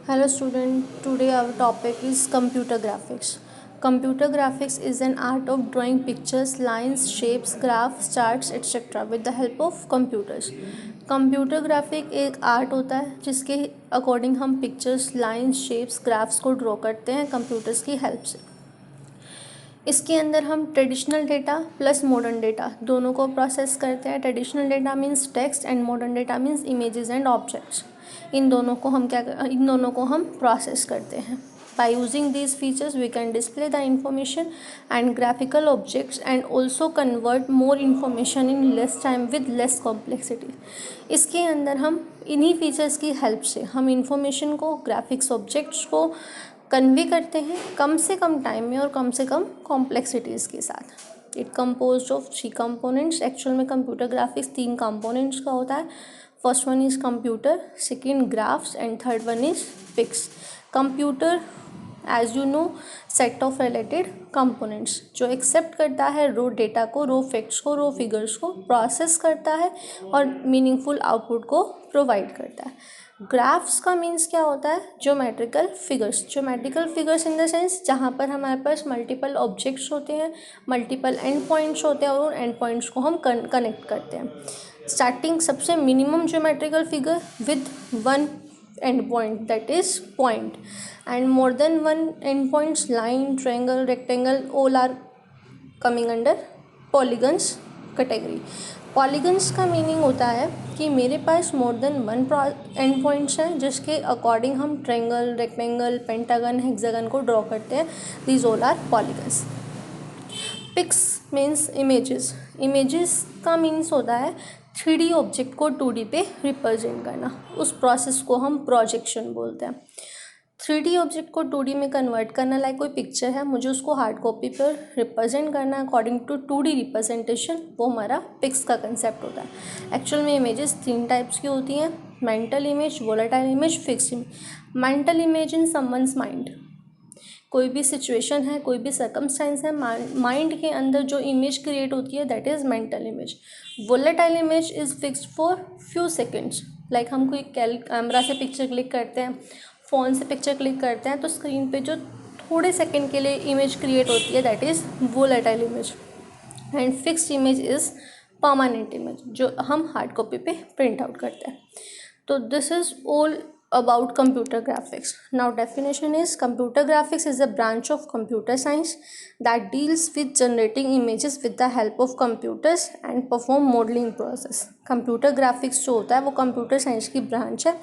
Hello student, today our topic is computer graphics. Computer graphics is an art of drawing pictures, lines, shapes, graphs, charts, etc. with the help of computers. Computer graphic एक art होता है जिसके according हम pictures, lines, shapes, graphs को draw करते हैं computers की help से. इसके अंदर हम traditional data plus modern data दोनों को प्रोसेस करते हैं. Traditional data means text and modern data means images and objects. इन दोनों को हम प्रोसेस करते हैं. By using these features we can display the information and graphical objects and also convert more information in less time with less complexity. इसके अंदर हम इन्हीं फीचर्स की हेल्प से हम इंफॉर्मेशन को, ग्राफिक्स ऑब्जेक्ट्स को कन्वे करते हैं कम से कम टाइम में और कम से कम कॉम्प्लेक्सिटीज़ के साथ. It compose of 3 components. Actual में कंप्यूटर ग्राफिक्स 3 कंपोनेंट्स का होता है. First one is computer, second graphs and third one is pics. Computer as you know set of related components जो एक्सेप्ट करता है रो डेटा को, रो फैक्ट्स को, रो फिगर्स को प्रोसेस करता है और मीनिंगफुल आउटपुट को प्रोवाइड करता है. ग्राफ्स का मीन्स क्या होता है? Geometrical figures. Geometrical figures in the sense जहाँ पर हमारे पास मल्टीपल ऑब्जेक्ट्स होते हैं, मल्टीपल एंड पॉइंट्स होते हैं और उन एंड पॉइंट्स को हम कनेक्ट करते हैं. स्टार्टिंग सबसे minimum geometrical figure with one and point that is point and more than one endpoints, line, triangle, rectangle, all are coming under polygons category. Polygons का मीनिंग होता है कि मेरे पास more than one and points हैं जिसके according हम triangle, rectangle, pentagon, hexagon को ड्रॉ करते हैं. These all are polygons. Pix means images. Images का मीन्स होता है 3D ऑब्जेक्ट को 2D पे रिप्रेजेंट करना. उस प्रोसेस को हम प्रोजेक्शन बोलते हैं. 3D ऑब्जेक्ट को 2D में कन्वर्ट करना. लाइक कोई पिक्चर है, मुझे उसको हार्ड कॉपी पर रिप्रेजेंट करना है अकॉर्डिंग टू 2D रिप्रेजेंटेशन, वो हमारा पिक्स का कंसेप्ट होता है. एक्चुअल में इमेजेस 3 टाइप्स की होती हैं: mental image, volatile image, fixed image. Mental image in someone's mind. कोई भी सिचुएशन है, कोई भी सर्कमस्टेंस है, माइंड के अंदर जो इमेज क्रिएट होती है that is mental image. Volatile image is fixed for few seconds. Like हम कोई कैमरा से पिक्चर क्लिक करते हैं, फ़ोन से पिक्चर क्लिक करते हैं तो स्क्रीन पे जो थोड़े सेकंड के लिए इमेज क्रिएट होती है that is volatile image. And fixed image is permanent image जो हम हार्ड कॉपी पे प्रिंट आउट करते हैं. तो this is all about computer graphics. Now definition is computer graphics is a branch of computer science that deals with generating images with the help of computers and perform modeling process. Computer graphics जो होता है वो computer science की branch है.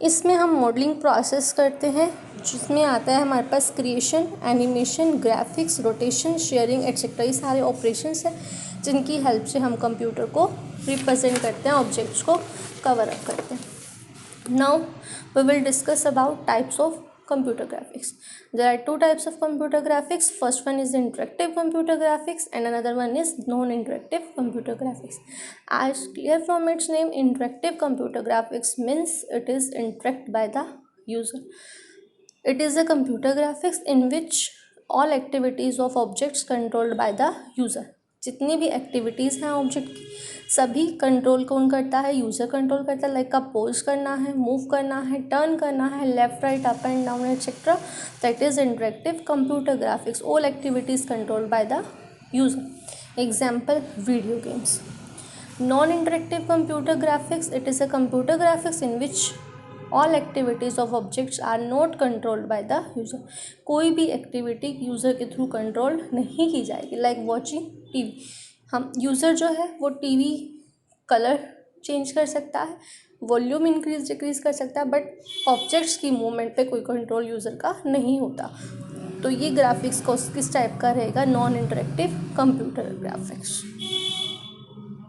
इसमें हम modelling process करते हैं जिसमें आता है हमारे पास creation, animation, graphics, rotation, sharing etcetera. ये सारे ऑपरेशंस हैं जिनकी हेल्प से हम कंप्यूटर को रिप्रेजेंट करते हैं, ऑब्जेक्ट्स को कवर अप करते हैं. Now we will discuss about types of computer graphics. There are 2 types of computer graphics. First one is interactive computer graphics and another one is non-interactive computer graphics. As clear from its name, interactive computer graphics means it is interact by the user. It is a computer graphics in which all activities of objects controlled by the user. जितनी भी activities हैं object की सभी control कौन करता है? User control करता है. लाइक का पोज करना है, मूव करना है, टर्न करना है, left right, up and down etcetera. That is interactive computer graphics. All activities controlled by the user. Example video games. Non interactive computer graphics, it is a computer graphics in which all activities of objects are not controlled by the user. कोई भी activity user के through control नहीं की जाएगी. Like watching TV. हम user जो है वो टीवी कलर चेंज कर सकता है, वॉल्यूम इंक्रीज डिक्रीज कर सकता है, बट ऑब्जेक्ट्स की मूवमेंट पे कोई कंट्रोल यूज़र का नहीं होता. तो ये ग्राफिक्स किस टाइप का रहेगा? Non interactive computer graphics.